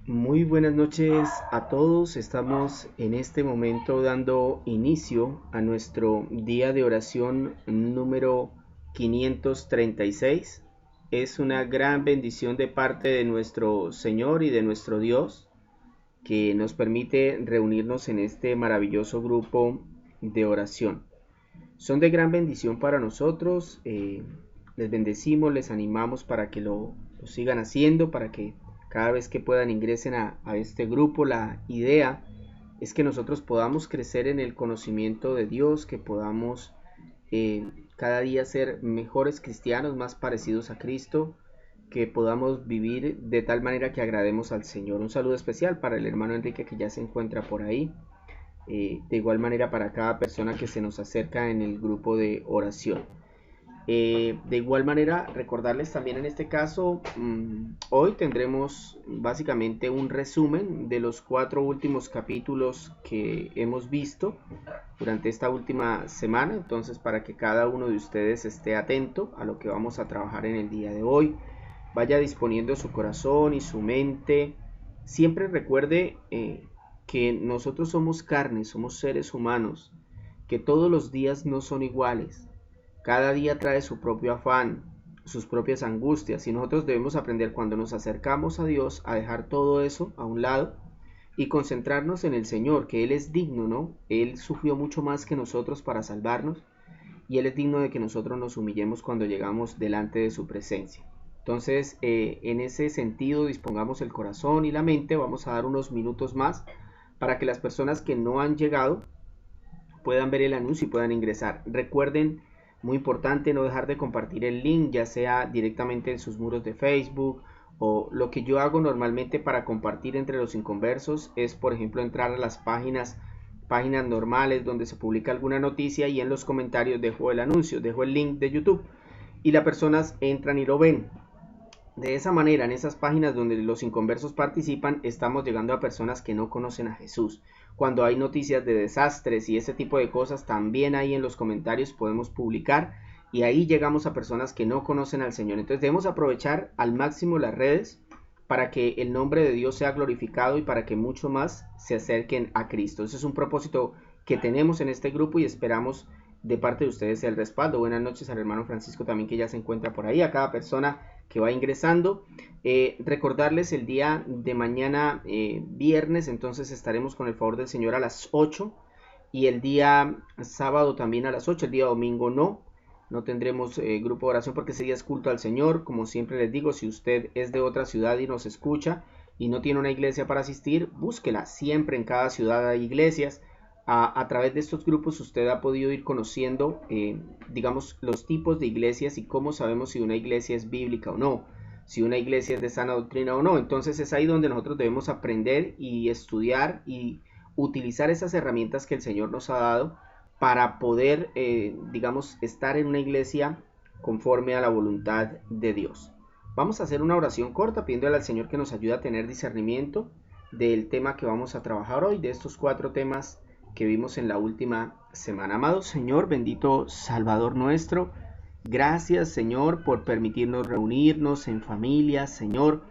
Muy buenas noches a todos. Estamos en este momento dando inicio a nuestro día de oración número 536. Es una gran bendición de parte de nuestro Señor y de nuestro Dios que nos permite reunirnos en este maravilloso grupo de oración. Son de gran bendición para nosotros. Les bendecimos, les animamos para que lo sigan haciendo, para que cada vez que puedan ingresen a este grupo. La idea es que nosotros podamos crecer en el conocimiento de Dios, que podamos cada día ser mejores cristianos, más parecidos a Cristo, que podamos vivir de tal manera que agrademos al Señor. Un saludo especial para el hermano Enrique que ya se encuentra por ahí. De igual manera para cada persona que se nos acerca en el grupo de oración. De igual manera, recordarles también en este caso, hoy tendremos básicamente un resumen de los 4 últimos capítulos que hemos visto durante esta última semana. Entonces, para que cada uno de ustedes esté atento a lo que vamos a trabajar en el día de hoy, vaya disponiendo su corazón y su mente. Siempre recuerde que nosotros somos carne, somos seres humanos, que todos los días no son iguales. Cada día trae su propio afán, sus propias angustias, y nosotros debemos aprender cuando nos acercamos a Dios a dejar todo eso a un lado y concentrarnos en el Señor, que Él es digno, ¿no? Él sufrió mucho más que nosotros para salvarnos y Él es digno de que nosotros nos humillemos cuando llegamos delante de su presencia. Entonces, en ese sentido, dispongamos el corazón y la mente. Vamos a dar unos minutos más para que las personas que no han llegado puedan ver el anuncio y puedan ingresar. Recuerden, muy importante, no dejar de compartir el link, ya sea directamente en sus muros de Facebook, o lo que yo hago normalmente para compartir entre los inconversos es, por ejemplo, entrar a las páginas normales donde se publica alguna noticia y en los comentarios dejo el anuncio, dejo el link de YouTube y las personas entran y lo ven. De esa manera, en esas páginas donde los inconversos participan, estamos llegando a personas que no conocen a Jesús. Cuando hay noticias de desastres y ese tipo de cosas, también ahí en los comentarios podemos publicar y ahí llegamos a personas que no conocen al Señor. Entonces debemos aprovechar al máximo las redes para que el nombre de Dios sea glorificado y para que mucho más se acerquen a Cristo. Ese es un propósito que tenemos en este grupo y esperamos de parte de ustedes el respaldo. Buenas noches al hermano Francisco también, que ya se encuentra por ahí, a cada persona que va ingresando. Recordarles el día de mañana, viernes, entonces estaremos con el favor del Señor a las 8 y el día sábado también a las 8. El día domingo no tendremos grupo de oración porque ese día es culto al Señor. Como siempre les digo, si usted es de otra ciudad y nos escucha y no tiene una iglesia para asistir, búsquela. Siempre en cada ciudad hay iglesias. A través de estos grupos usted ha podido ir conociendo, digamos, los tipos de iglesias y cómo sabemos si una iglesia es bíblica o no, si una iglesia es de sana doctrina o no. Entonces es ahí donde nosotros debemos aprender y estudiar y utilizar esas herramientas que el Señor nos ha dado para poder, digamos, estar en una iglesia conforme a la voluntad de Dios. Vamos a hacer una oración corta pidiéndole al Señor que nos ayude a tener discernimiento del tema que vamos a trabajar hoy, de estos 4 temas que vimos en la última semana. Amado Señor, bendito Salvador nuestro, gracias Señor por permitirnos reunirnos en familia, Señor.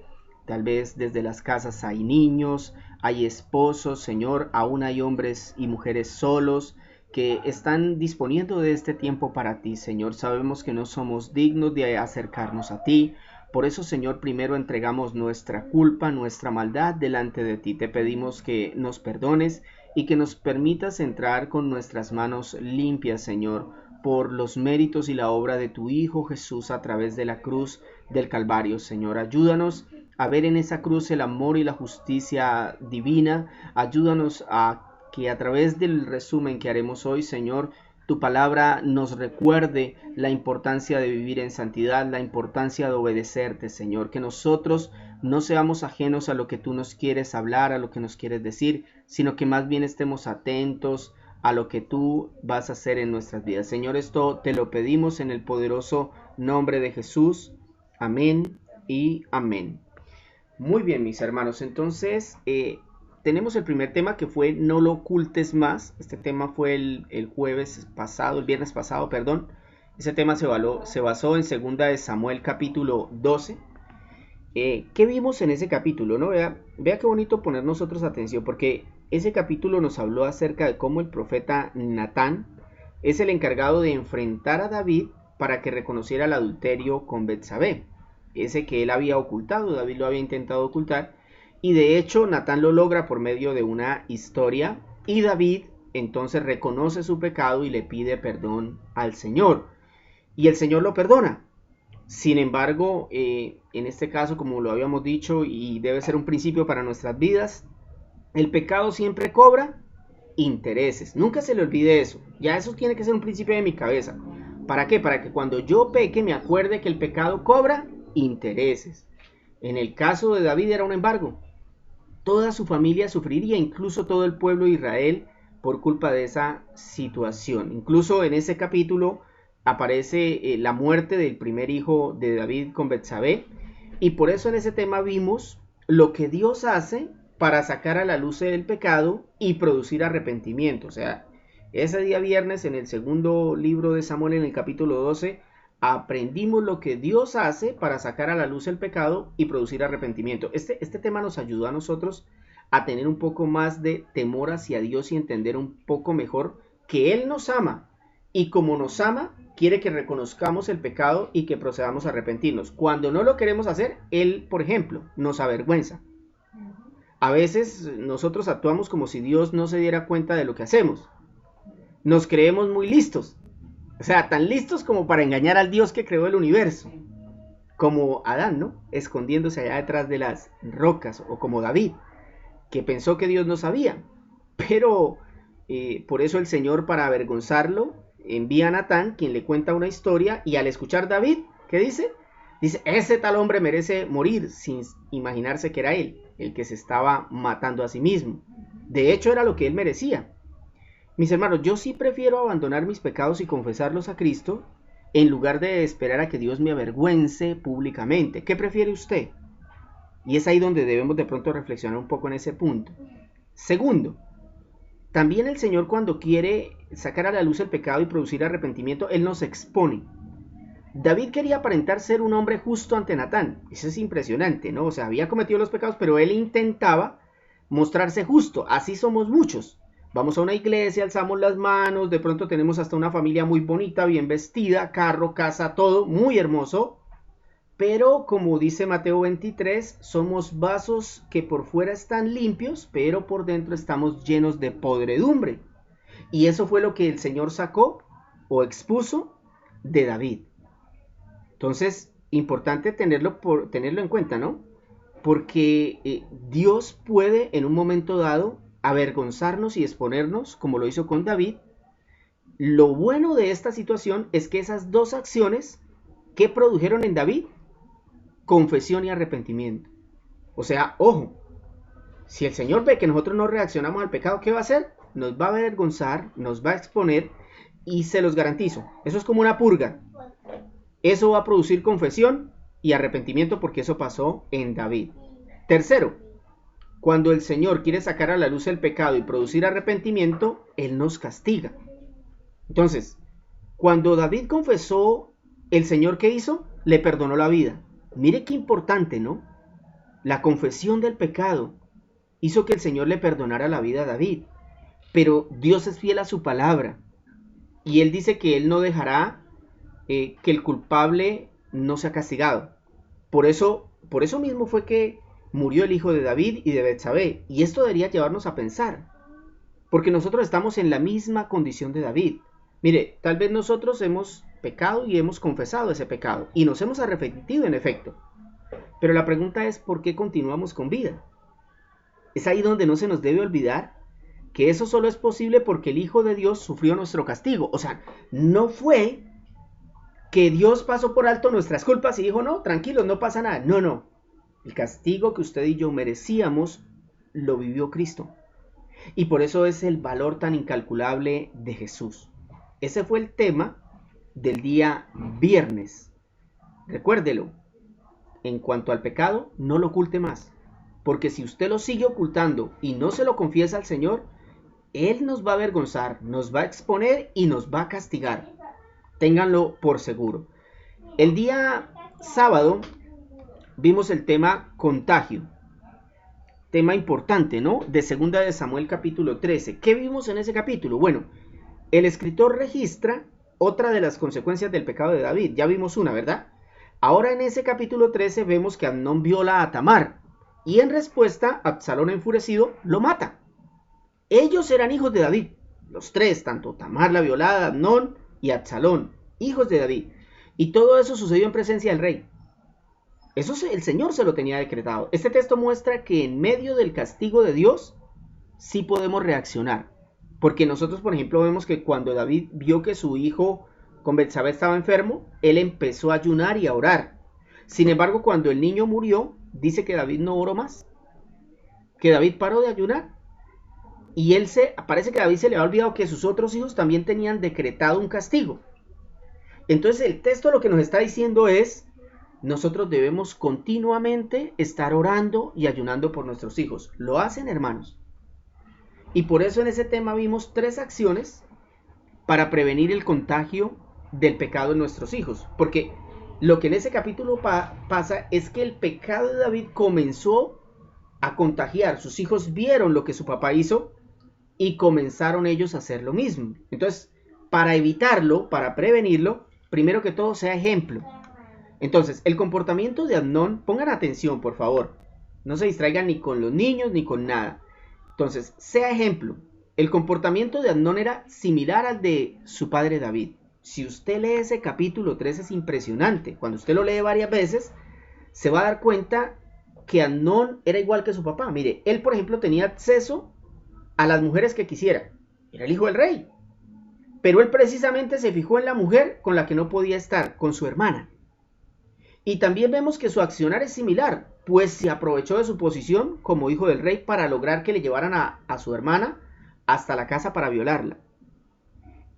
Tal vez desde las casas hay niños, hay esposos, Señor, aún hay hombres y mujeres solos que están disponiendo de este tiempo para ti, Señor. Sabemos que no somos dignos de acercarnos a ti. Por eso, Señor, primero entregamos nuestra culpa, nuestra maldad delante de ti. Te pedimos que nos perdones y que nos permitas entrar con nuestras manos limpias, Señor, por los méritos y la obra de tu Hijo Jesús a través de la cruz del Calvario, Señor. Ayúdanos a ver en esa cruz el amor y la justicia divina. Ayúdanos a que a través del resumen que haremos hoy, Señor, tu palabra nos recuerde la importancia de vivir en santidad, la importancia de obedecerte, Señor. Que nosotros no seamos ajenos a lo que tú nos quieres hablar, a lo que nos quieres decir, sino que más bien estemos atentos a lo que tú vas a hacer en nuestras vidas. Señor, esto te lo pedimos en el poderoso nombre de Jesús. Amén y amén. Muy bien, mis hermanos, entonces tenemos el primer tema, que fue no lo ocultes más. Este tema fue el viernes pasado, perdón. Ese tema se basó en 2 de Samuel capítulo 12. ¿Qué vimos en ese capítulo? ¿No? Vea qué bonito poner nosotros atención, porque ese capítulo nos habló acerca de cómo el profeta Natán es el encargado de enfrentar a David para que reconociera el adulterio con Betsabé, ese que él había ocultado, David lo había intentado ocultar, y de hecho Natán lo logra por medio de una historia, y David entonces reconoce su pecado y le pide perdón al Señor, y el Señor lo perdona. Sin embargo, en este caso, como lo habíamos dicho, y debe ser un principio para nuestras vidas, el pecado siempre cobra intereses. Nunca se le olvide eso. Ya eso tiene que ser un principio de mi cabeza. ¿Para qué? Para que cuando yo peque me acuerde que el pecado cobra intereses. En el caso de David era un embargo. Toda su familia sufriría, incluso todo el pueblo de Israel, por culpa de esa situación. Incluso en ese capítulo aparece la muerte del primer hijo de David con Betsabé, y por eso en ese tema vimos lo que Dios hace para sacar a la luz el pecado y producir arrepentimiento. O sea, ese día viernes en el segundo libro de Samuel, en el capítulo 12, aprendimos lo que Dios hace para sacar a la luz el pecado y producir arrepentimiento. Este tema nos ayudó a nosotros a tener un poco más de temor hacia Dios y entender un poco mejor que Él nos ama, y como nos ama, quiere que reconozcamos el pecado y que procedamos a arrepentirnos. Cuando no lo queremos hacer, Él, por ejemplo, nos avergüenza. A veces nosotros actuamos como si Dios no se diera cuenta de lo que hacemos. Nos creemos muy listos. O sea, tan listos como para engañar al Dios que creó el universo. Como Adán, ¿no? Escondiéndose allá detrás de las rocas. O como David, que pensó que Dios no sabía. Pero por eso el Señor, para avergonzarlo, envía a Natán, quien le cuenta una historia, y al escuchar David, ¿qué dice? Dice, ese tal hombre merece morir, sin imaginarse que era él, el que se estaba matando a sí mismo. De hecho, era lo que él merecía. Mis hermanos, yo sí prefiero abandonar mis pecados y confesarlos a Cristo, en lugar de esperar a que Dios me avergüence públicamente. ¿Qué prefiere usted? Y es ahí donde debemos de pronto reflexionar un poco en ese punto. Segundo, también el Señor, cuando quiere sacar a la luz el pecado y producir arrepentimiento, Él nos expone. David quería aparentar ser un hombre justo ante Natán. Eso es impresionante, ¿no? O sea, había cometido los pecados, pero él intentaba mostrarse justo. Así somos muchos. Vamos a una iglesia, alzamos las manos, de pronto tenemos hasta una familia muy bonita, bien vestida, carro, casa, todo muy hermoso. Pero como dice Mateo 23, somos vasos que por fuera están limpios, pero por dentro estamos llenos de podredumbre. Y eso fue lo que el Señor sacó o expuso de David. Entonces, importante tenerlo en cuenta, ¿no? Porque Dios puede en un momento dado avergonzarnos y exponernos, como lo hizo con David. Lo bueno de esta situación es que esas dos acciones que produjeron en David, confesión y arrepentimiento. O sea, ojo, si el Señor ve que nosotros no reaccionamos al pecado, ¿qué va a hacer? Nos va a avergonzar, nos va a exponer, y se los garantizo, eso es como una purga. Eso va a producir confesión y arrepentimiento, porque eso pasó en David. Tercero, cuando el Señor quiere sacar a la luz el pecado y producir arrepentimiento, Él nos castiga. Entonces, cuando David confesó, el Señor, ¿qué hizo? Le perdonó la vida. Mire qué importante, ¿no? La confesión del pecado hizo que el Señor le perdonara la vida a David. Pero Dios es fiel a su palabra. Y Él dice que Él no dejará que el culpable no sea castigado. Por eso mismo fue que murió el hijo de David y de Betsabé. Y esto debería llevarnos a pensar. Porque nosotros estamos en la misma condición de David. Mire, tal vez nosotros hemos pecado y hemos confesado ese pecado. Y nos hemos arrepentido en efecto. Pero la pregunta es, ¿por qué continuamos con vida? Es ahí donde no se nos debe olvidar que eso solo es posible porque el Hijo de Dios sufrió nuestro castigo. O sea, no fue que Dios pasó por alto nuestras culpas y dijo, no, tranquilos, no pasa nada. No, no. El castigo que usted y yo merecíamos lo vivió Cristo. Y por eso es el valor tan incalculable de Jesús. Ese fue el tema del día viernes. Recuérdelo. En cuanto al pecado, no lo oculte más. Porque si usted lo sigue ocultando y no se lo confiesa al Señor, Él nos va a avergonzar, nos va a exponer y nos va a castigar. Ténganlo por seguro. El día sábado vimos el tema contagio. Tema importante, ¿no? De 2 de Samuel capítulo 13. ¿Qué vimos en ese capítulo? Bueno, el escritor registra otra de las consecuencias del pecado de David. Ya vimos una, ¿verdad? Ahora en ese capítulo 13 vemos que Amnón viola a Tamar. Y en respuesta, Absalón enfurecido lo mata. Ellos eran hijos de David. Los tres, tanto Tamar la violada, Amnón y Absalón, hijos de David. Y todo eso sucedió en presencia del rey. Eso el Señor se lo tenía decretado. Este texto muestra que en medio del castigo de Dios sí podemos reaccionar. Porque nosotros, por ejemplo, vemos que cuando David vio que su hijo con Betsabé estaba enfermo, él empezó a ayunar y a orar. Sin embargo, cuando el niño murió, dice que David no oró más. Que David paró de ayunar. Y parece que a David se le ha olvidado que sus otros hijos también tenían decretado un castigo. Entonces el texto lo que nos está diciendo es: nosotros debemos continuamente estar orando y ayunando por nuestros hijos. ¿Lo hacen, hermanos? Y por eso en ese tema vimos 3 acciones para prevenir el contagio del pecado en nuestros hijos. Porque lo que en ese capítulo pasa es que el pecado de David comenzó a contagiar. Sus hijos vieron lo que su papá hizo y comenzaron ellos a hacer lo mismo. Entonces, para evitarlo, para prevenirlo, primero que todo sea ejemplo. Entonces, el comportamiento de Amnón, pongan atención, por favor. No se distraigan ni con los niños ni con nada. Entonces, sea ejemplo. El comportamiento de Amnón era similar al de su padre David. Si usted lee ese capítulo 3 es impresionante. Cuando usted lo lee varias veces, se va a dar cuenta que Amnón era igual que su papá. Mire, él, por ejemplo, tenía acceso a las mujeres que quisiera. Era el hijo del rey. Pero él precisamente se fijó en la mujer con la que no podía estar, con su hermana. Y también vemos que su accionar es similar, pues se aprovechó de su posición como hijo del rey para lograr que le llevaran a su hermana hasta la casa para violarla.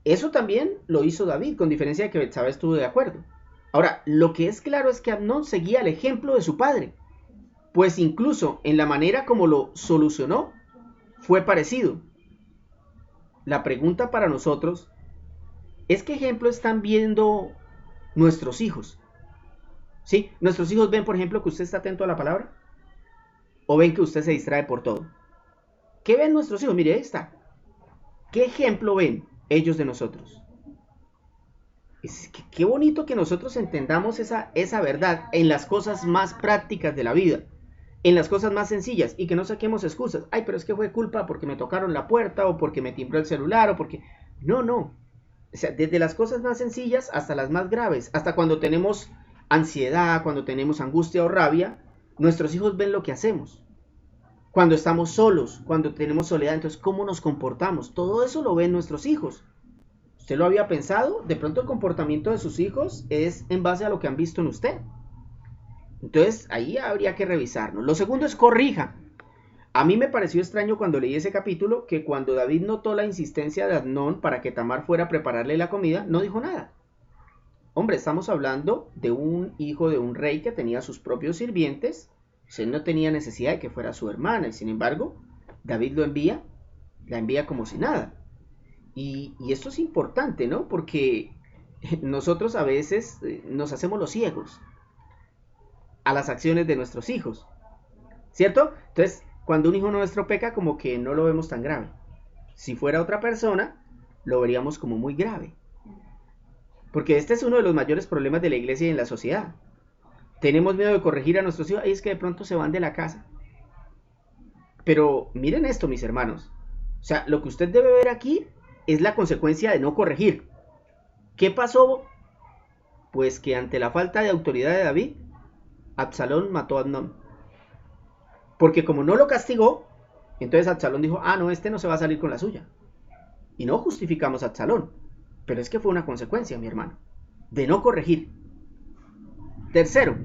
Eso también lo hizo David, con diferencia de que Betsabé estuvo de acuerdo. Ahora, lo que es claro es que Amnón seguía el ejemplo de su padre, pues incluso en la manera como lo solucionó fue parecido. La pregunta para nosotros es: ¿qué ejemplo están viendo nuestros hijos? ¿Sí? ¿Nuestros hijos ven, por ejemplo, que usted está atento a la palabra? ¿O ven que usted se distrae por todo? ¿Qué ven nuestros hijos? Mire, ahí está. ¿Qué ejemplo ven ellos de nosotros? Qué bonito que nosotros entendamos esa verdad en las cosas más prácticas de la vida, en las cosas más sencillas, y que no saquemos excusas. Ay, pero es que fue culpa porque me tocaron la puerta, o porque me timbró el celular, o porque... No. O sea, desde las cosas más sencillas hasta las más graves, hasta cuando tenemos ansiedad, cuando tenemos angustia o rabia, nuestros hijos ven lo que hacemos. Cuando estamos solos, cuando tenemos soledad, entonces ¿cómo nos comportamos? Todo eso lo ven nuestros hijos. ¿Usted lo había pensado? De pronto el comportamiento de sus hijos es en base a lo que han visto en usted. Entonces ahí habría que revisarlo. Lo segundo es corrija. A mí me pareció extraño cuando leí ese capítulo que cuando David notó la insistencia de Amnón para que Tamar fuera a prepararle la comida, no dijo nada. Hombre, estamos hablando de un hijo de un rey que tenía sus propios sirvientes. Él no tenía necesidad de que fuera su hermana, y sin embargo, David la envía como si nada. Y esto es importante, ¿no? Porque nosotros a veces nos hacemos los ciegos a las acciones de nuestros hijos, ¿cierto? Entonces, cuando un hijo nuestro peca, como que no lo vemos tan grave. Si fuera otra persona, lo veríamos como muy grave. Porque este es uno de los mayores problemas de la iglesia y en la sociedad. Tenemos miedo de corregir a nuestros hijos, y es que de pronto se van de la casa. Pero miren esto, mis hermanos. O sea, lo que usted debe ver aquí es la consecuencia de no corregir. ¿Qué pasó? Pues que ante la falta de autoridad de David, Absalón mató a Amnón. Porque como no lo castigó, entonces Absalón dijo: ah, no, este no se va a salir con la suya. Y no justificamos a Absalón, pero es que fue una consecuencia, mi hermano, de no corregir. Tercero,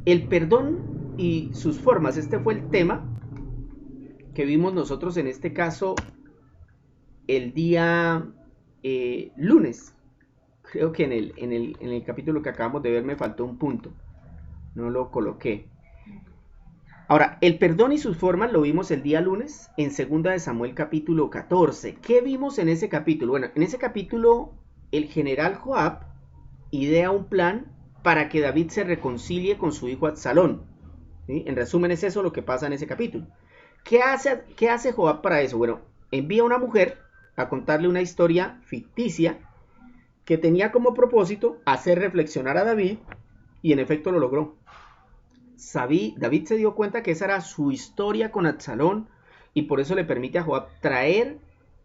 el perdón y sus formas. Este fue el tema que vimos nosotros en este caso el día lunes. Creo que en el capítulo que acabamos de ver me faltó un punto, no lo coloqué. Ahora, el perdón y sus formas lo vimos el día lunes en 2 de Samuel capítulo 14. ¿Qué vimos en ese capítulo? Bueno, en ese capítulo el general Joab idea un plan para que David se reconcilie con su hijo Absalón. ¿Sí? En resumen es eso lo que pasa en ese capítulo. ¿Qué hace Joab para eso? Bueno, envía a una mujer a contarle una historia ficticia que tenía como propósito hacer reflexionar a David, y en efecto lo logró. David se dio cuenta que esa era su historia con Absalón, y por eso le permite a Joab traer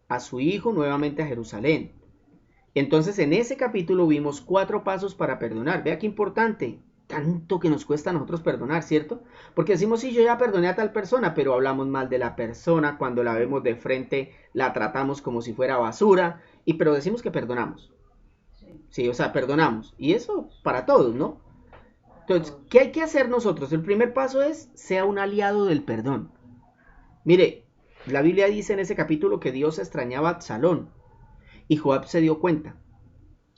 a su hijo nuevamente a Jerusalén. Entonces en ese capítulo vimos 4 pasos para perdonar. Vea qué importante, tanto que nos cuesta a nosotros perdonar, ¿cierto? Porque decimos, sí, yo ya perdoné a tal persona, pero hablamos mal de la persona, cuando la vemos de frente la tratamos como si fuera basura, pero decimos que perdonamos. Sí, o sea, perdonamos. Y eso para todos, ¿no? Entonces, ¿qué hay que hacer nosotros? El primer paso es, sea un aliado del perdón. Mire, la Biblia dice en ese capítulo que Dios extrañaba a Absalón, y Joab se dio cuenta.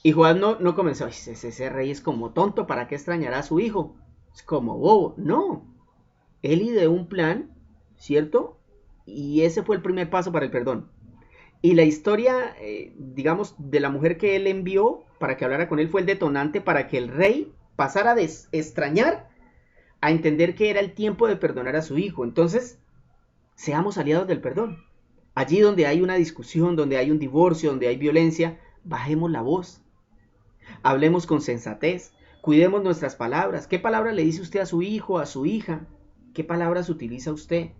Y Joab no comenzó, ese rey es como tonto, ¿para qué extrañará a su hijo? Es como bobo. No, él ideó un plan, ¿cierto? Y ese fue el primer paso para el perdón. Y la historia, digamos, de la mujer que él envió para que hablara con él fue el detonante para que el rey pasara de extrañar a entender que era el tiempo de perdonar a su hijo. Entonces, seamos aliados del perdón. Allí donde hay una discusión, donde hay un divorcio, donde hay violencia, bajemos la voz. Hablemos con sensatez. Cuidemos nuestras palabras. ¿Qué palabra le dice usted a su hijo, a su hija? ¿Qué palabras utiliza usted?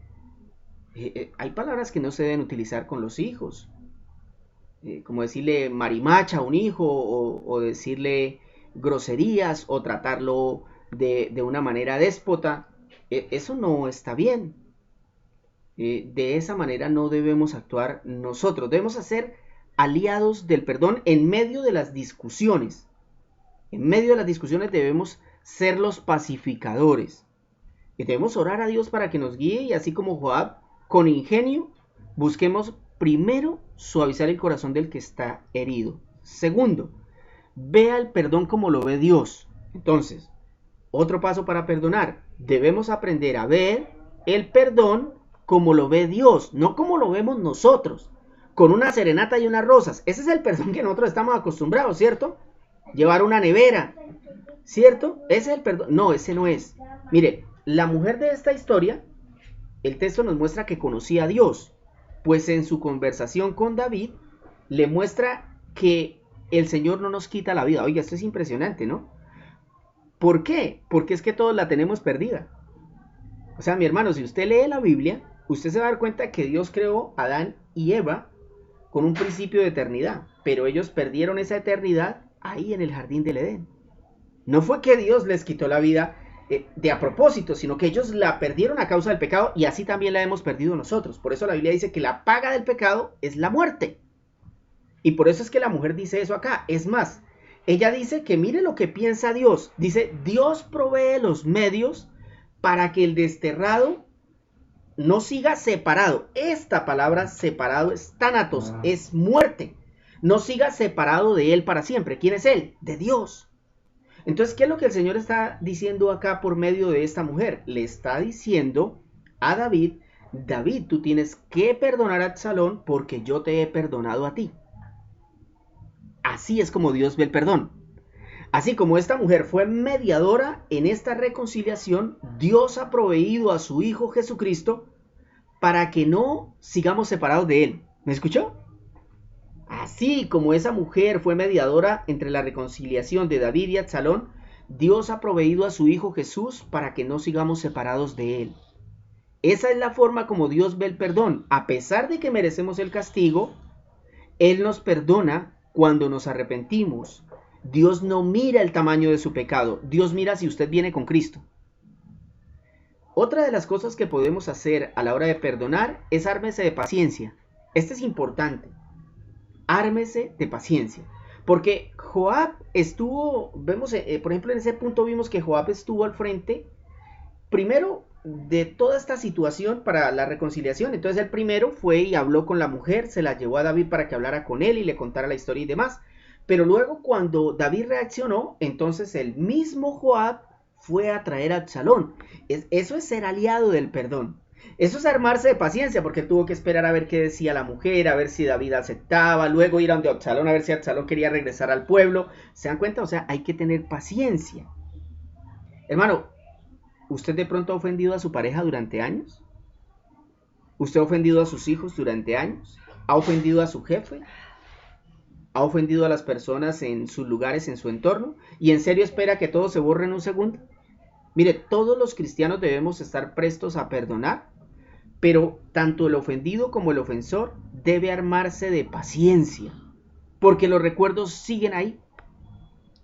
Hay palabras que no se deben utilizar con los hijos. Como decirle marimacha a un hijo, o decirle groserías, o tratarlo de una manera déspota. Eso no está bien. De esa manera no debemos actuar nosotros. Debemos ser aliados del perdón en medio de las discusiones. En medio de las discusiones debemos ser los pacificadores. Y debemos orar a Dios para que nos guíe, y así como Joab, con ingenio, busquemos primero suavizar el corazón del que está herido. Segundo, vea el perdón como lo ve Dios. Entonces, otro paso para perdonar, debemos aprender a ver el perdón como lo ve Dios, no como lo vemos nosotros, con una serenata y unas rosas. Ese es el perdón que nosotros estamos acostumbrados, ¿cierto? Llevar una nevera, ¿cierto? Ese es el perdón. No, ese no es. Mire, la mujer de esta historia, el texto nos muestra que conocía a Dios, pues en su conversación con David le muestra que el Señor no nos quita la vida. Oiga, esto es impresionante, ¿no? ¿Por qué? Porque es que todos la tenemos perdida. O sea, mi hermano, si usted lee la Biblia, usted se va a dar cuenta que Dios creó a Adán y Eva con un principio de eternidad, pero ellos perdieron esa eternidad ahí en el jardín del Edén. No fue que Dios les quitó la vida de a propósito, sino que ellos la perdieron a causa del pecado, y así también la hemos perdido nosotros. Por eso la Biblia dice que la paga del pecado es la muerte. Y por eso es que la mujer dice eso acá. Es más, ella dice que mire lo que piensa Dios. Dice, Dios provee los medios para que el desterrado no siga separado. Esta palabra separado es tánatos, es muerte. No siga separado de él para siempre. ¿Quién es él? De Dios. Entonces, ¿qué es lo que el Señor está diciendo acá por medio de esta mujer? Le está diciendo a David, David, tú tienes que perdonar a Absalón porque yo te he perdonado a ti. Así es como Dios ve el perdón. Así como esta mujer fue mediadora en esta reconciliación, Dios ha proveído a su Hijo Jesucristo para que no sigamos separados de Él. ¿Me escuchó? Así como esa mujer fue mediadora entre la reconciliación de David y Absalón, Dios ha proveído a su Hijo Jesús para que no sigamos separados de Él. Esa es la forma como Dios ve el perdón. A pesar de que merecemos el castigo, Él nos perdona cuando nos arrepentimos. Dios no mira el tamaño de su pecado. Dios mira si usted viene con Cristo. Otra de las cosas que podemos hacer a la hora de perdonar es ármese de paciencia. Esto es importante. Ármese de paciencia. Porque Joab estuvo, vemos, por ejemplo, en ese punto vimos que Joab estuvo al frente, primero, de toda esta situación para la reconciliación. Entonces él primero fue y habló con la mujer, se la llevó a David para que hablara con él y le contara la historia y demás. Pero luego cuando David reaccionó, entonces el mismo Joab fue a traer a Absalón. Eso es ser aliado del perdón. Eso es armarse de paciencia, porque tuvo que esperar a ver qué decía la mujer, a ver si David aceptaba, luego ir a donde Absalón a ver si Absalón quería regresar al pueblo. ¿Se dan cuenta? O sea, hay que tener paciencia. Hermano, ¿usted de pronto ha ofendido a su pareja durante años? ¿Usted ha ofendido a sus hijos durante años? ¿Ha ofendido a su jefe? ¿Ha ofendido a las personas en sus lugares, en su entorno? ¿Y en serio espera que todo se borre en un segundo? Mire, todos los cristianos debemos estar prestos a perdonar, pero tanto el ofendido como el ofensor debe armarse de paciencia, porque los recuerdos siguen ahí.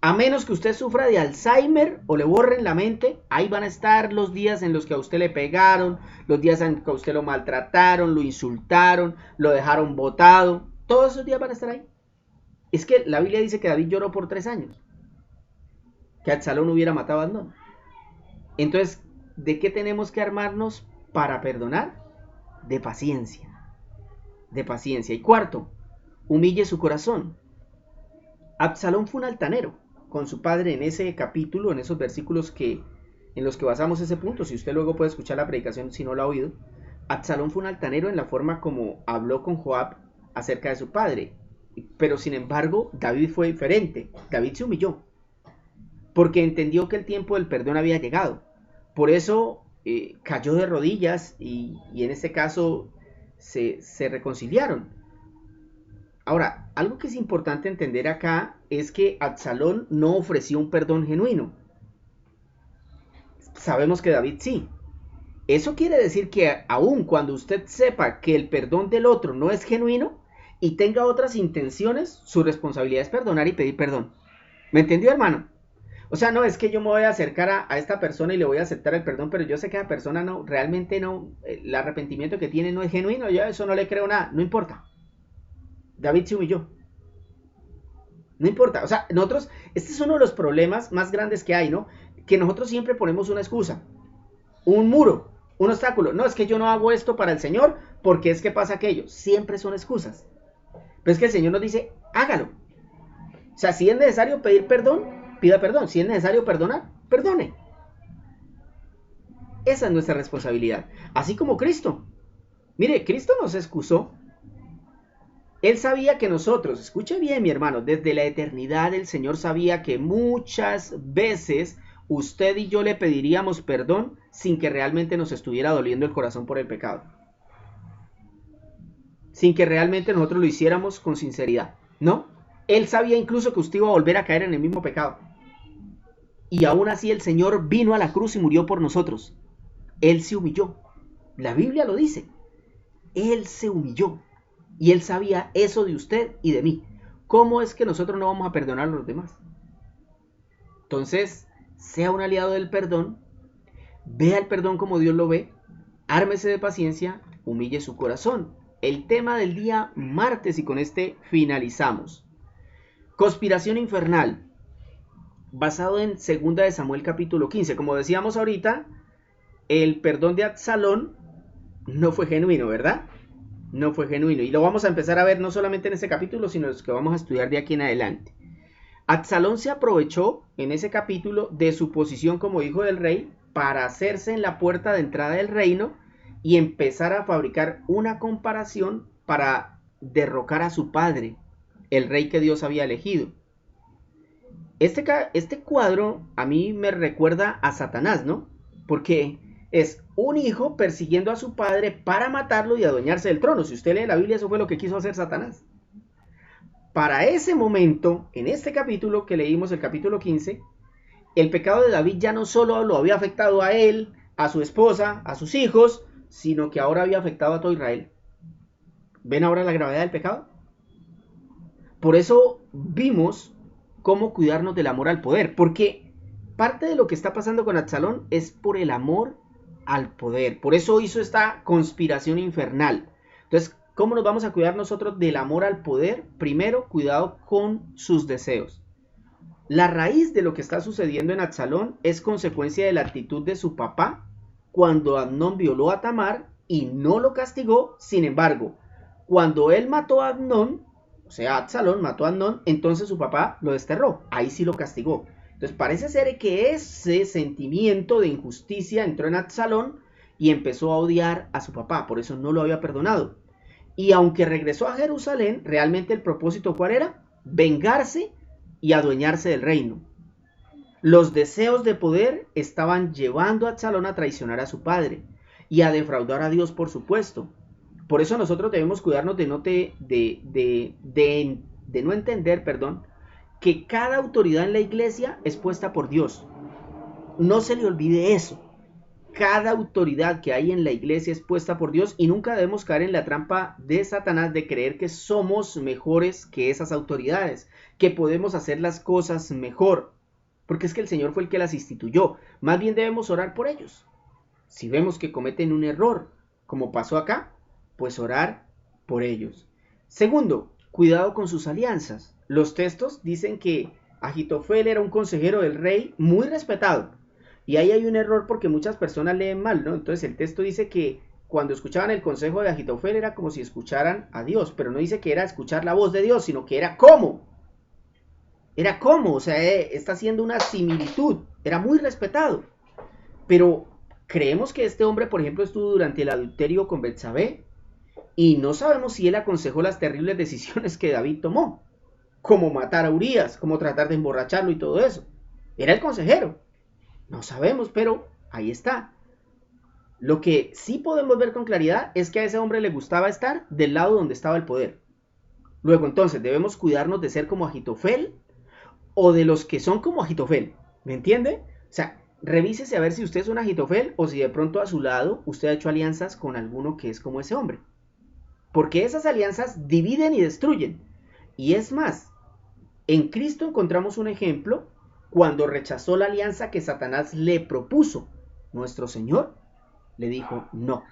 A menos que usted sufra de Alzheimer o le borren la mente, ahí van a estar los días en los que a usted le pegaron, los días en que a usted lo maltrataron, lo insultaron, lo dejaron botado. Todos esos días van a estar ahí. Es que la Biblia dice que David lloró por 3 años, que Absalón hubiera matado a Amnón. Entonces, ¿de qué tenemos que armarnos para perdonar? De paciencia. De paciencia. Y cuarto, humille su corazón. Absalón fue un altanero con su padre en ese capítulo, en esos versículos en los que basamos ese punto. Si usted luego puede escuchar la predicación si no lo ha oído. Absalón fue un altanero en la forma como habló con Joab acerca de su padre. Pero sin embargo, David fue diferente. David se humilló, porque entendió que el tiempo del perdón había llegado. Por eso cayó de rodillas y en este caso se reconciliaron. Ahora, algo que es importante entender acá es que Absalón no ofreció un perdón genuino. Sabemos que David sí. Eso quiere decir que aun cuando usted sepa que el perdón del otro no es genuino y tenga otras intenciones, su responsabilidad es perdonar y pedir perdón. ¿Me entendió, hermano? O sea, no es que yo me voy a acercar a esta persona y le voy a aceptar el perdón, pero yo sé que la persona no, realmente no, el arrepentimiento que tiene no es genuino, yo a eso no le creo nada, no importa. David se humilló. No importa, o sea, nosotros, este es uno de los problemas más grandes que hay, ¿no? Que nosotros siempre ponemos una excusa, un muro, un obstáculo. No, es que yo no hago esto para el Señor porque es que pasa aquello. Siempre son excusas. Pero es que el Señor nos dice, hágalo. O sea, si es necesario pedir perdón, pida perdón. Si es necesario perdonar, perdone. Esa es nuestra responsabilidad. Así como Cristo. Mire, Cristo nos excusó. Él sabía que nosotros, escuche bien mi hermano, desde la eternidad el Señor sabía que muchas veces usted y yo le pediríamos perdón sin que realmente nos estuviera doliendo el corazón por el pecado. Sin que realmente nosotros lo hiciéramos con sinceridad, ¿no? Él sabía incluso que usted iba a volver a caer en el mismo pecado. Y aún así el Señor vino a la cruz y murió por nosotros. Él se humilló. La Biblia lo dice. Él se humilló. Y Él sabía eso de usted y de mí. ¿Cómo es que nosotros no vamos a perdonar a los demás? Entonces, sea un aliado del perdón. Vea el perdón como Dios lo ve. Ármese de paciencia. Humille su corazón. El tema del día martes, y con este finalizamos. Conspiración infernal. Basado en 2 de Samuel capítulo 15. Como decíamos ahorita, el perdón de Absalón no fue genuino, ¿verdad? No fue genuino. Y lo vamos a empezar a ver no solamente en ese capítulo, sino los que vamos a estudiar de aquí en adelante. Absalón se aprovechó en ese capítulo de su posición como hijo del rey para hacerse en la puerta de entrada del reino y empezar a fabricar una comparación para derrocar a su padre, el rey que Dios había elegido. Este cuadro a mí me recuerda a Satanás, ¿no? Porque es un hijo persiguiendo a su padre para matarlo y adueñarse del trono. Si usted lee la Biblia, eso fue lo que quiso hacer Satanás. Para ese momento, en este capítulo que leímos, el capítulo 15, el pecado de David ya no solo lo había afectado a él, a su esposa, a sus hijos, sino que ahora había afectado a todo Israel. ¿Ven ahora la gravedad del pecado? Por eso vimos cómo cuidarnos del amor al poder, porque parte de lo que está pasando con Absalón es por el amor al poder. Por eso hizo esta conspiración infernal. Entonces, ¿cómo nos vamos a cuidar nosotros del amor al poder? Primero, cuidado con sus deseos. La raíz de lo que está sucediendo en Absalón es consecuencia de la actitud de su papá cuando Amnón violó a Tamar y no lo castigó. Sin embargo, cuando él mató a Amnón, o sea, Absalón mató a Amnón, entonces su papá lo desterró. Ahí sí lo castigó. Entonces parece ser que ese sentimiento de injusticia entró en Absalón y empezó a odiar a su papá, por eso no lo había perdonado. Y aunque regresó a Jerusalén, realmente el propósito ¿cuál era? Vengarse y adueñarse del reino. Los deseos de poder estaban llevando a Absalón a traicionar a su padre y a defraudar a Dios, por supuesto. Por eso nosotros debemos cuidarnos de no entender, que cada autoridad en la iglesia es puesta por Dios. No se le olvide eso. Cada autoridad que hay en la iglesia es puesta por Dios y nunca debemos caer en la trampa de Satanás de creer que somos mejores que esas autoridades, que podemos hacer las cosas mejor, porque es que el Señor fue el que las instituyó. Más bien debemos orar por ellos. Si vemos que cometen un error, como pasó acá, pues orar por ellos. Segundo, cuidado con sus alianzas. Los textos dicen que Agitofel era un consejero del rey muy respetado. Y ahí hay un error porque muchas personas leen mal, ¿no? Entonces el texto dice que cuando escuchaban el consejo de Agitofel era como si escucharan a Dios, pero no dice que era escuchar la voz de Dios, sino que era como. Era como, o sea, está haciendo una similitud. Era muy respetado. Pero creemos que este hombre, por ejemplo, estuvo durante el adulterio con Betsabé y no sabemos si él aconsejó las terribles decisiones que David tomó, como matar a Urías, como tratar de emborracharlo y todo eso. Era el consejero. No sabemos, pero ahí está. Lo que sí podemos ver con claridad es que a ese hombre le gustaba estar del lado donde estaba el poder. Luego, entonces, debemos cuidarnos de ser como Agitofel o de los que son como Agitofel. ¿Me entiende? O sea, revísese a ver si usted es un Agitofel o si de pronto a su lado usted ha hecho alianzas con alguno que es como ese hombre. Porque esas alianzas dividen y destruyen. Y es más, en Cristo encontramos un ejemplo cuando rechazó la alianza que Satanás le propuso. Nuestro Señor le dijo, no,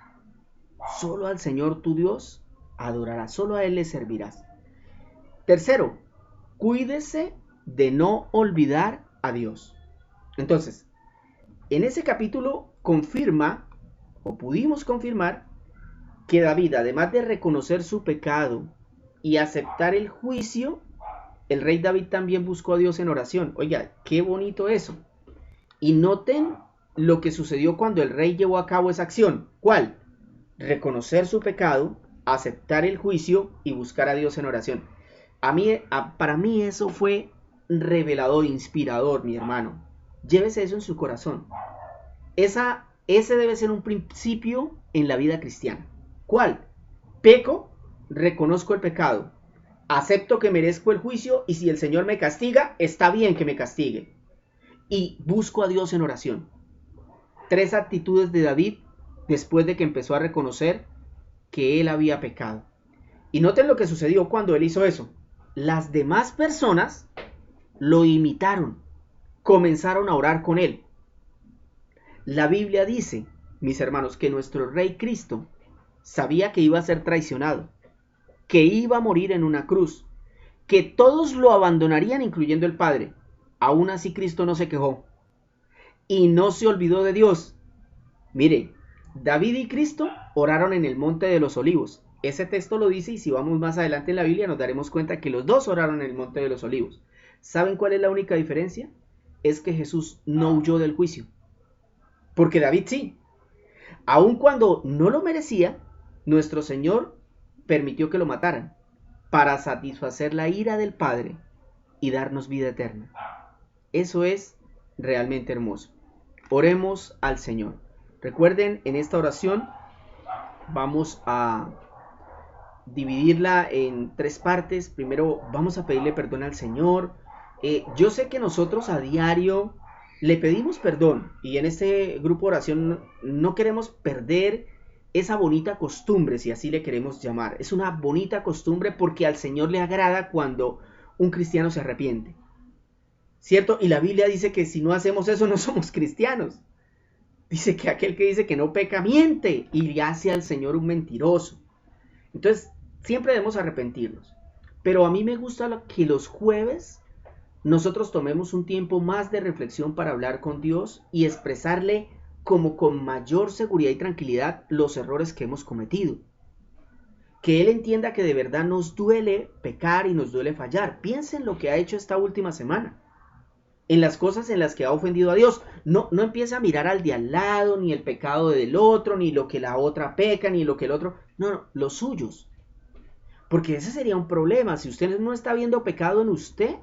solo al Señor tu Dios adorarás, solo a Él le servirás. Tercero, cuídese de no olvidar a Dios. Entonces, en ese capítulo confirma, o pudimos confirmar, que David, además de reconocer su pecado y aceptar el juicio, el rey David también buscó a Dios en oración. Oiga, qué bonito eso. Y noten lo que sucedió cuando el rey llevó a cabo esa acción. ¿Cuál? Reconocer su pecado, aceptar el juicio y buscar a Dios en oración. Para mí eso fue revelador, inspirador, mi hermano. Llévese eso en su corazón. Ese debe ser un principio en la vida cristiana. ¿Cuál? Peco, reconozco el pecado, acepto que merezco el juicio y si el Señor me castiga, está bien que me castigue. Y busco a Dios en oración. 3 actitudes de David después de que empezó a reconocer que él había pecado. Y noten lo que sucedió cuando él hizo eso. Las demás personas lo imitaron, comenzaron a orar con él. La Biblia dice, mis hermanos, que nuestro Rey Cristo sabía que iba a ser traicionado, que iba a morir en una cruz, que todos lo abandonarían, incluyendo el Padre. Aún así Cristo no se quejó y no se olvidó de Dios. Mire, David y Cristo oraron en el Monte de los Olivos. Ese texto lo dice y si vamos más adelante en la Biblia nos daremos cuenta que los dos oraron en el Monte de los Olivos. ¿Saben cuál es la única diferencia? Es que Jesús no huyó del juicio. Porque David sí. Aun cuando no lo merecía, nuestro Señor permitió que lo mataran para satisfacer la ira del Padre y darnos vida eterna. Eso es realmente hermoso. Oremos al Señor. Recuerden, en esta oración vamos a dividirla en 3 partes. Primero vamos a pedirle perdón al Señor. Yo sé que nosotros a diario le pedimos perdón y en este grupo de oración no queremos perder esa bonita costumbre, si así le queremos llamar. Es una bonita costumbre porque al Señor le agrada cuando un cristiano se arrepiente, ¿cierto? Y la Biblia dice que si no hacemos eso no somos cristianos. Dice que aquel que dice que no peca miente y hace al Señor un mentiroso. Entonces siempre debemos arrepentirnos. Pero a mí me gusta que los jueves nosotros tomemos un tiempo más de reflexión para hablar con Dios y expresarle como con mayor seguridad y tranquilidad los errores que hemos cometido. Que Él entienda que de verdad nos duele pecar y nos duele fallar. Piensen lo que ha hecho esta última semana. en las cosas en las que ha ofendido a Dios. No empiece a mirar al de al lado, ni el pecado del otro, ni lo que la otra peca, ni lo que el otro. No, los suyos. Porque ese sería un problema. Si usted no está viendo pecado en usted,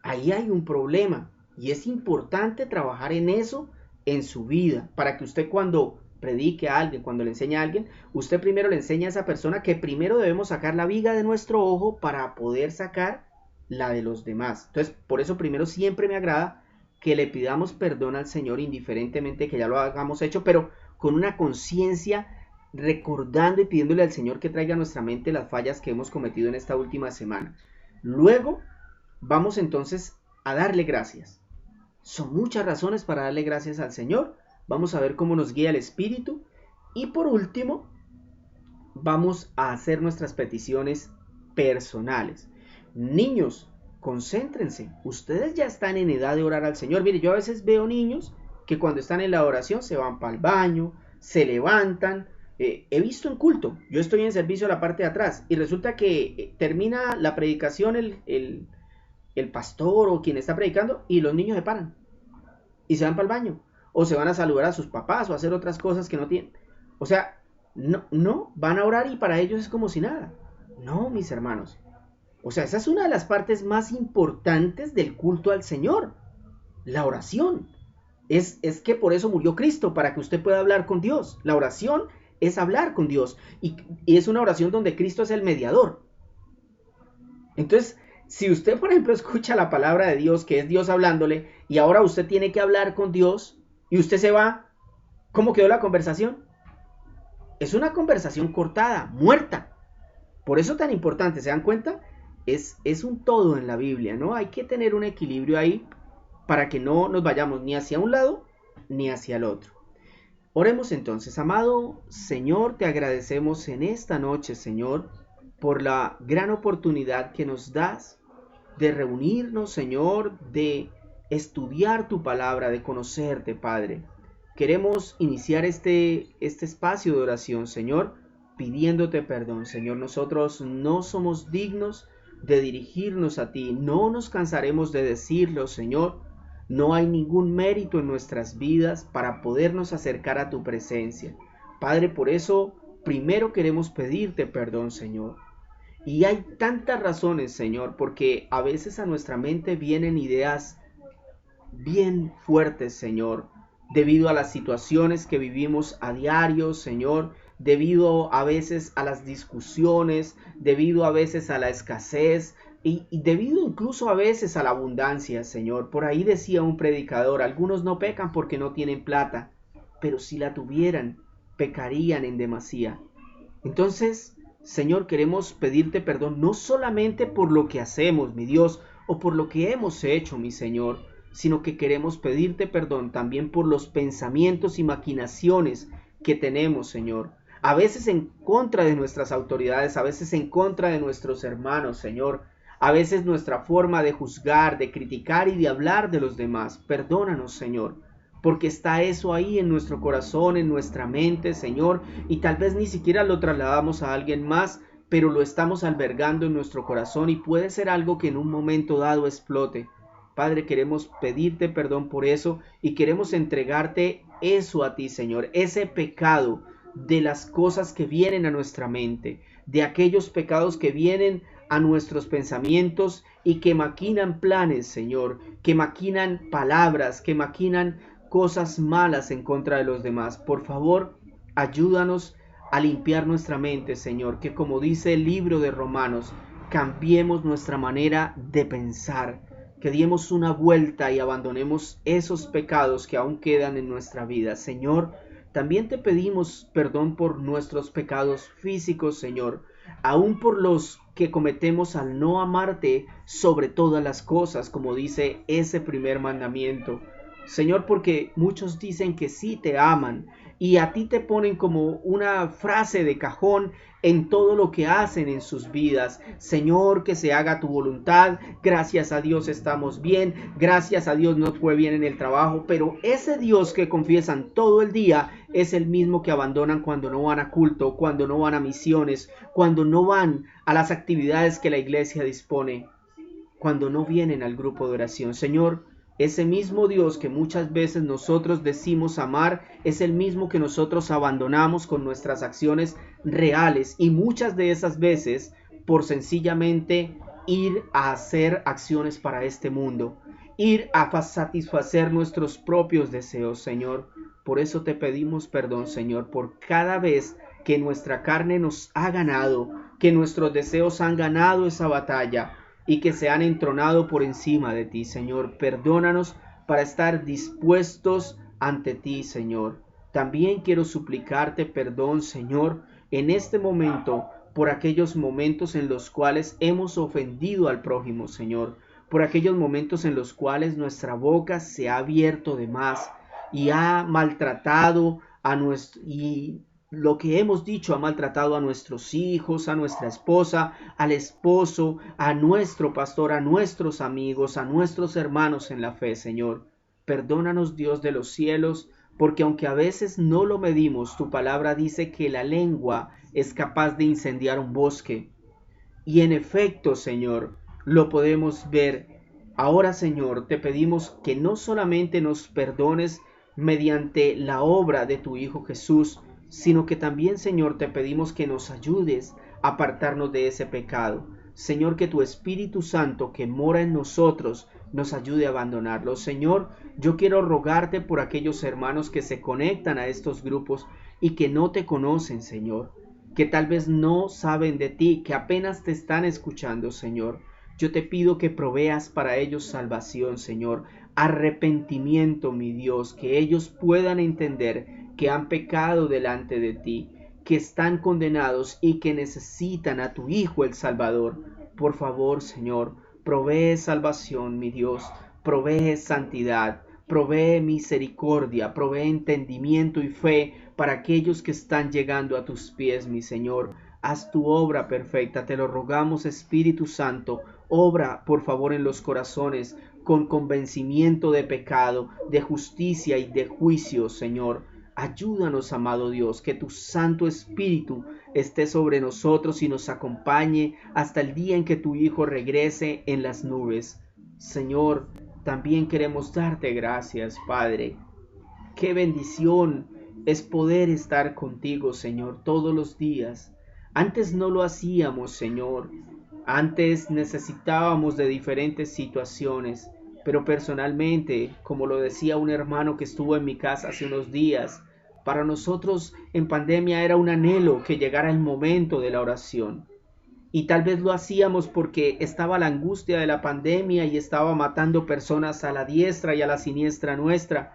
ahí hay un problema. Y es importante trabajar en eso en su vida, para que usted cuando predique a alguien, cuando le enseñe a alguien, usted primero le enseña a esa persona que primero debemos sacar la viga de nuestro ojo para poder sacar la de los demás. Entonces, por eso primero siempre me agrada que le pidamos perdón al Señor, indiferentemente que ya lo hayamos hecho, pero con una conciencia, recordando y pidiéndole al Señor que traiga a nuestra mente las fallas que hemos cometido en esta última semana. Luego vamos entonces a darle gracias. Son muchas razones para darle gracias al Señor. Vamos a ver cómo nos guía el Espíritu. Y por último, vamos a hacer nuestras peticiones personales. Niños, concéntrense. Ustedes ya están en edad de orar al Señor. Mire, yo a veces veo niños que cuando están en la oración se van para el baño, se levantan. He visto en culto, yo estoy en servicio a la parte de atrás y resulta que termina la predicación el pastor o quien está predicando y los niños se paran y se van para el baño o se van a saludar a sus papás o a hacer otras cosas que no tienen. O sea, no van a orar y para ellos es como si nada. No, mis hermanos. O sea, esa es una de las partes más importantes del culto al Señor, la oración. Es que por eso murió Cristo, para que usted pueda hablar con Dios. La oración es hablar con Dios y es una oración donde Cristo es el mediador. Entonces, si usted, por ejemplo, escucha la palabra de Dios, que es Dios hablándole, y ahora usted tiene que hablar con Dios, y usted se va, ¿cómo quedó la conversación? Es una conversación cortada, muerta. Por eso tan importante, ¿se dan cuenta? Es un todo en la Biblia, ¿no? Hay que tener un equilibrio ahí para que no nos vayamos ni hacia un lado ni hacia el otro. Oremos entonces. Amado Señor, te agradecemos en esta noche, Señor, por la gran oportunidad que nos das de reunirnos, Señor, de estudiar tu palabra, de conocerte, Padre. Queremos iniciar este espacio de oración, Señor, pidiéndote perdón, Señor. Nosotros no somos dignos de dirigirnos a ti, no nos cansaremos de decirlo, Señor. No hay ningún mérito en nuestras vidas para podernos acercar a tu presencia. Padre, por eso primero queremos pedirte perdón, Señor. Y hay tantas razones, Señor, porque a veces a nuestra mente vienen ideas bien fuertes, Señor, debido a las situaciones que vivimos a diario, Señor, debido a veces a las discusiones, debido a veces a la escasez y debido incluso a veces a la abundancia, Señor. Por ahí decía un predicador, algunos no pecan porque no tienen plata, pero si la tuvieran, pecarían en demasía. Entonces, Señor, queremos pedirte perdón no solamente por lo que hacemos, mi Dios, o por lo que hemos hecho, mi Señor, sino que queremos pedirte perdón también por los pensamientos y maquinaciones que tenemos, Señor. A veces en contra de nuestras autoridades, a veces en contra de nuestros hermanos, Señor. A veces nuestra forma de juzgar, de criticar y de hablar de los demás. Perdónanos, Señor, porque está eso ahí en nuestro corazón, en nuestra mente, Señor, y tal vez ni siquiera lo trasladamos a alguien más, pero lo estamos albergando en nuestro corazón y puede ser algo que en un momento dado explote. Padre, queremos pedirte perdón por eso y queremos entregarte eso a ti, Señor, ese pecado de las cosas que vienen a nuestra mente, de aquellos pecados que vienen a nuestros pensamientos y que maquinan planes, Señor, que maquinan palabras, que maquinan cosas malas en contra de los demás. Por favor, ayúdanos a limpiar nuestra mente, Señor, que como dice el libro de Romanos, cambiemos nuestra manera de pensar, que diemos una vuelta y abandonemos esos pecados que aún quedan en nuestra vida. Señor, también te pedimos perdón por nuestros pecados físicos, Señor, aún por los que cometemos al no amarte sobre todas las cosas, como dice ese primer mandamiento. Señor, porque muchos dicen que sí te aman y a ti te ponen como una frase de cajón en todo lo que hacen en sus vidas. Señor, que se haga tu voluntad. Gracias a Dios estamos bien. Gracias a Dios nos fue bien en el trabajo. Pero ese Dios que confiesan todo el día es el mismo que abandonan cuando no van a culto, cuando no van a misiones, cuando no van a las actividades que la iglesia dispone. cuando no vienen al grupo de oración. Señor, ese mismo Dios que muchas veces nosotros decimos amar es el mismo que nosotros abandonamos con nuestras acciones reales, y muchas de esas veces por sencillamente ir a hacer acciones para este mundo, ir a satisfacer nuestros propios deseos, Señor. Por eso te pedimos perdón, Señor, por cada vez que nuestra carne nos ha ganado, que nuestros deseos han ganado esa batalla y que se han entronado por encima de ti, Señor. Perdónanos para estar dispuestos ante ti, Señor. También quiero suplicarte perdón, Señor, en este momento por aquellos momentos en los cuales hemos ofendido al prójimo, Señor, por aquellos momentos en los cuales nuestra boca se ha abierto de más y ha maltratado a nuestro, y lo que hemos dicho ha maltratado a nuestros hijos, a nuestra esposa, al esposo, a nuestro pastor, a nuestros amigos, a nuestros hermanos en la fe, Señor. Perdónanos, Dios de los cielos, porque aunque a veces no lo medimos, tu palabra dice que la lengua es capaz de incendiar un bosque. Y en efecto, Señor, lo podemos ver. Ahora, Señor, te pedimos que no solamente nos perdones mediante la obra de tu Hijo Jesús, sino que también, Señor, te pedimos que nos ayudes a apartarnos de ese pecado. Señor, que tu Espíritu Santo que mora en nosotros nos ayude a abandonarlo. Señor, yo quiero rogarte por aquellos hermanos que se conectan a estos grupos y que no te conocen, Señor, que tal vez no saben de ti, que apenas te están escuchando, Señor. Yo te pido que proveas para ellos salvación, Señor, arrepentimiento, mi Dios, que ellos puedan entender que han pecado delante de ti, que están condenados y que necesitan a tu Hijo el Salvador. Por favor, Señor, provee salvación, mi Dios, provee santidad, provee misericordia, provee entendimiento y fe para aquellos que están llegando a tus pies, mi Señor. Haz tu obra perfecta, te lo rogamos, Espíritu Santo. Obra, por favor, en los corazones con convencimiento de pecado, de justicia y de juicio, Señor. Ayúdanos, amado Dios, que tu Santo Espíritu esté sobre nosotros y nos acompañe hasta el día en que tu Hijo regrese en las nubes. Señor, también queremos darte gracias, Padre. Qué bendición es poder estar contigo, Señor, todos los días. Antes no lo hacíamos, Señor. Antes necesitábamos de diferentes situaciones, pero personalmente, como lo decía un hermano que estuvo en mi casa hace unos días, para nosotros en pandemia era un anhelo que llegara el momento de la oración. Y tal vez lo hacíamos porque estaba la angustia de la pandemia y estaba matando personas a la diestra y a la siniestra nuestra.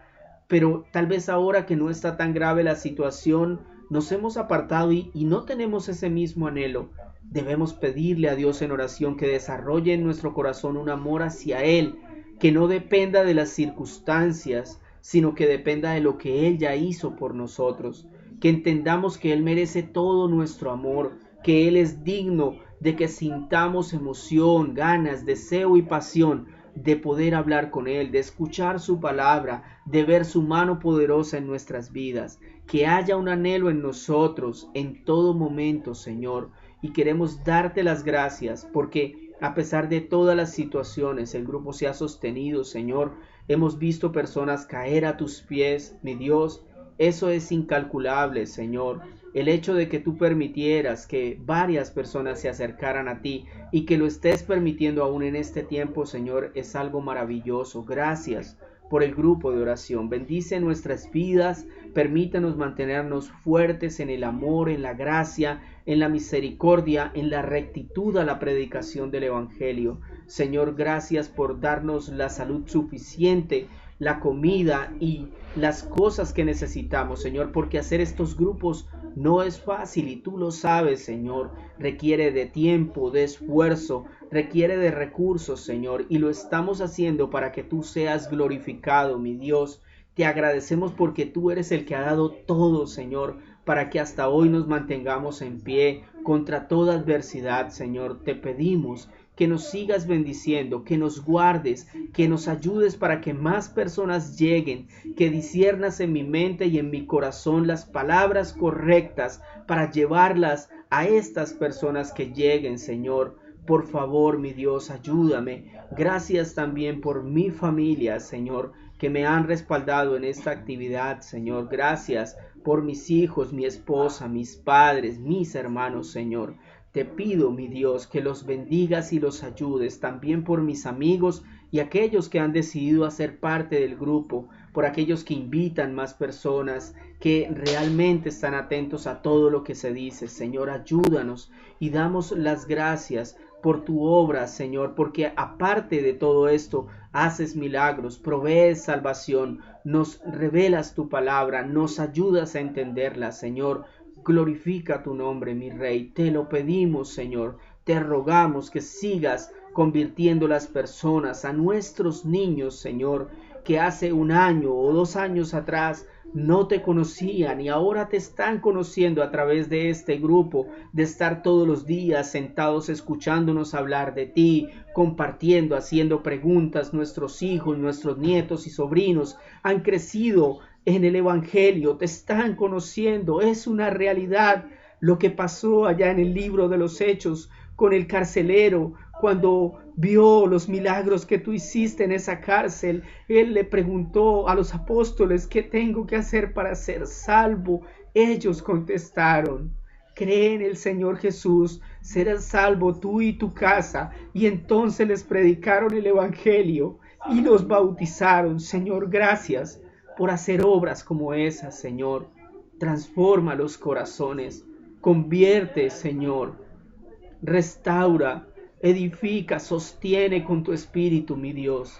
Pero tal vez ahora que no está tan grave la situación, nos hemos apartado y no tenemos ese mismo anhelo. Debemos pedirle a Dios en oración que desarrolle en nuestro corazón un amor hacia Él, que no dependa de las circunstancias, sino que dependa de lo que Él ya hizo por nosotros. Que entendamos que Él merece todo nuestro amor, que Él es digno de que sintamos emoción, ganas, deseo y pasión de poder hablar con Él, de escuchar su palabra, de ver su mano poderosa en nuestras vidas. Que haya un anhelo en nosotros en todo momento, Señor. Y queremos darte las gracias porque a pesar de todas las situaciones, el grupo se ha sostenido, Señor. Hemos visto personas caer a tus pies, mi Dios. Eso es incalculable, Señor. El hecho de que tú permitieras que varias personas se acercaran a ti y que lo estés permitiendo aún en este tiempo, Señor, es algo maravilloso. Gracias por el grupo de oración. Bendice nuestras vidas, permítanos mantenernos fuertes en el amor, en la gracia, en la misericordia, en la rectitud a la predicación del Evangelio. Señor, gracias por darnos la salud suficiente, la comida y las cosas que necesitamos, Señor, porque hacer estos grupos no es fácil y tú lo sabes, Señor. Requiere de tiempo, de esfuerzo, requiere de recursos, Señor, y lo estamos haciendo para que tú seas glorificado, mi Dios. Te agradecemos porque tú eres el que ha dado todo, Señor, para que hasta hoy nos mantengamos en pie contra toda adversidad, Señor. Te pedimos que nos sigas bendiciendo, que nos guardes, que nos ayudes para que más personas lleguen, que disciernas en mi mente y en mi corazón las palabras correctas para llevarlas a estas personas que lleguen, Señor. Por favor, mi Dios, ayúdame. Gracias también por mi familia, Señor, que me han respaldado en esta actividad, Señor. Gracias por mis hijos, mi esposa, mis padres, mis hermanos, Señor. Te pido, mi Dios, que los bendigas y los ayudes, también por mis amigos y aquellos que han decidido hacer parte del grupo, por aquellos que invitan más personas, que realmente están atentos a todo lo que se dice. Señor, ayúdanos y damos las gracias por tu obra, Señor, porque aparte de todo esto, haces milagros, provees salvación, nos revelas tu palabra, nos ayudas a entenderla, Señor. Glorifica tu nombre, mi Rey. Te lo pedimos, Señor. Te rogamos que sigas convirtiendo las personas, a nuestros niños, Señor, que hace 1 año o 2 años atrás no te conocían y ahora te están conociendo a través de este grupo, de estar todos los días sentados escuchándonos hablar de ti, compartiendo, haciendo preguntas. Nuestros hijos, nuestros nietos y sobrinos han crecido en el Evangelio, te están conociendo. Es una realidad lo que pasó allá en el libro de los Hechos con el carcelero. Cuando vio los milagros que tú hiciste en esa cárcel, él le preguntó a los apóstoles: ¿qué tengo que hacer para ser salvo? Ellos contestaron: cree en el Señor Jesús, serás salvo tú y tu casa. Y entonces les predicaron el Evangelio y los bautizaron. Señor, gracias por hacer obras como esas, Señor. Transforma los corazones, convierte, Señor, restaura, edifica, sostiene con tu espíritu, mi Dios.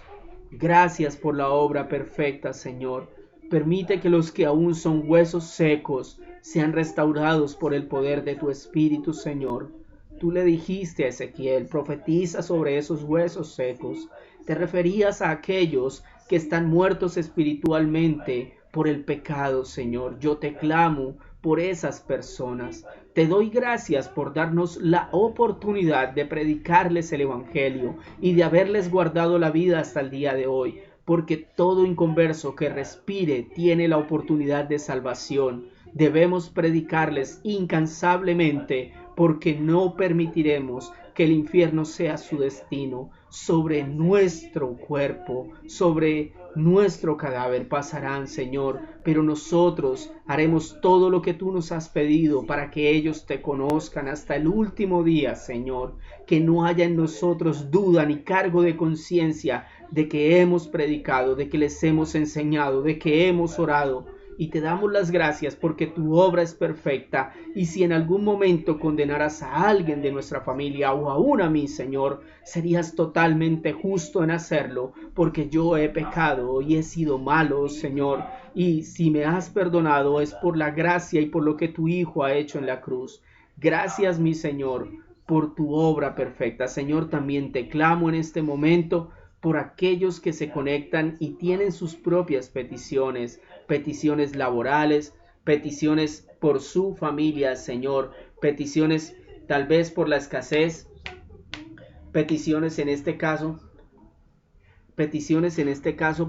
Gracias por la obra perfecta, Señor. Permite que los que aún son huesos secos sean restaurados por el poder de tu espíritu, Señor. Tú le dijiste a Ezequiel: profetiza sobre esos huesos secos. Te referías a aquellos que están muertos espiritualmente por el pecado, Señor. Yo te clamo por esas personas. Te doy gracias por darnos la oportunidad de predicarles el Evangelio y de haberles guardado la vida hasta el día de hoy, porque todo inconverso que respire tiene la oportunidad de salvación. Debemos predicarles incansablemente, porque no permitiremos que el infierno sea su destino. Sobre nuestro cuerpo, sobre nuestro cadáver pasarán, Señor, pero nosotros haremos todo lo que tú nos has pedido para que ellos te conozcan hasta el último día, Señor. Que no haya en nosotros duda ni cargo de conciencia de que hemos predicado, de que les hemos enseñado, de que hemos orado. Y te damos las gracias porque tu obra es perfecta. Y si en algún momento condenaras a alguien de nuestra familia o aún a mí, Señor, serías totalmente justo en hacerlo, porque yo he pecado y he sido malo, Señor. Y si me has perdonado es por la gracia y por lo que tu Hijo ha hecho en la cruz. Gracias, mi Señor, por tu obra perfecta. Señor, también te clamo en este momento por aquellos que se conectan y tienen sus propias peticiones, peticiones laborales, peticiones por su familia, Señor, peticiones tal vez por la escasez, peticiones en este caso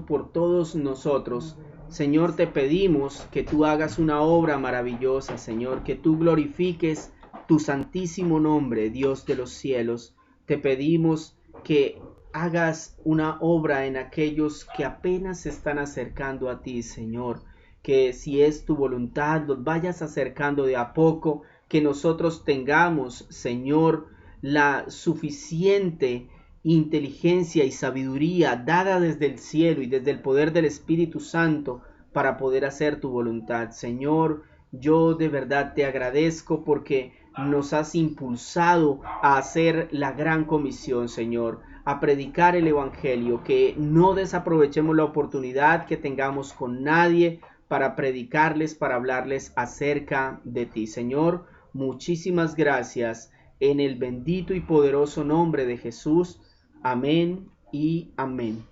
por todos nosotros. Señor, te pedimos que tú hagas una obra maravillosa, Señor, que tú glorifiques tu santísimo nombre, Dios de los cielos. Te pedimos que hagas una obra en aquellos que apenas se están acercando a ti, Señor, que si es tu voluntad los vayas acercando de a poco, que nosotros tengamos, Señor, la suficiente inteligencia y sabiduría dada desde el cielo y desde el poder del Espíritu Santo para poder hacer tu voluntad. Señor, yo de verdad te agradezco porque nos has impulsado a hacer la gran comisión, Señor, a predicar el Evangelio, que no desaprovechemos la oportunidad que tengamos con nadie para predicarles, para hablarles acerca de ti. Señor, muchísimas gracias en el bendito y poderoso nombre de Jesús. Amén y amén.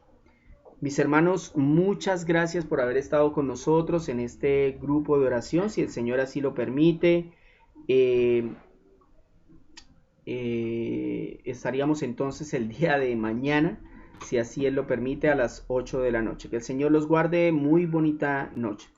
Mis hermanos, muchas gracias por haber estado con nosotros en este grupo de oración. Si el Señor así lo permite, estaríamos entonces el día de mañana, si así Él lo permite, a las 8 de la noche. Que el Señor los guarde. Muy bonita noche.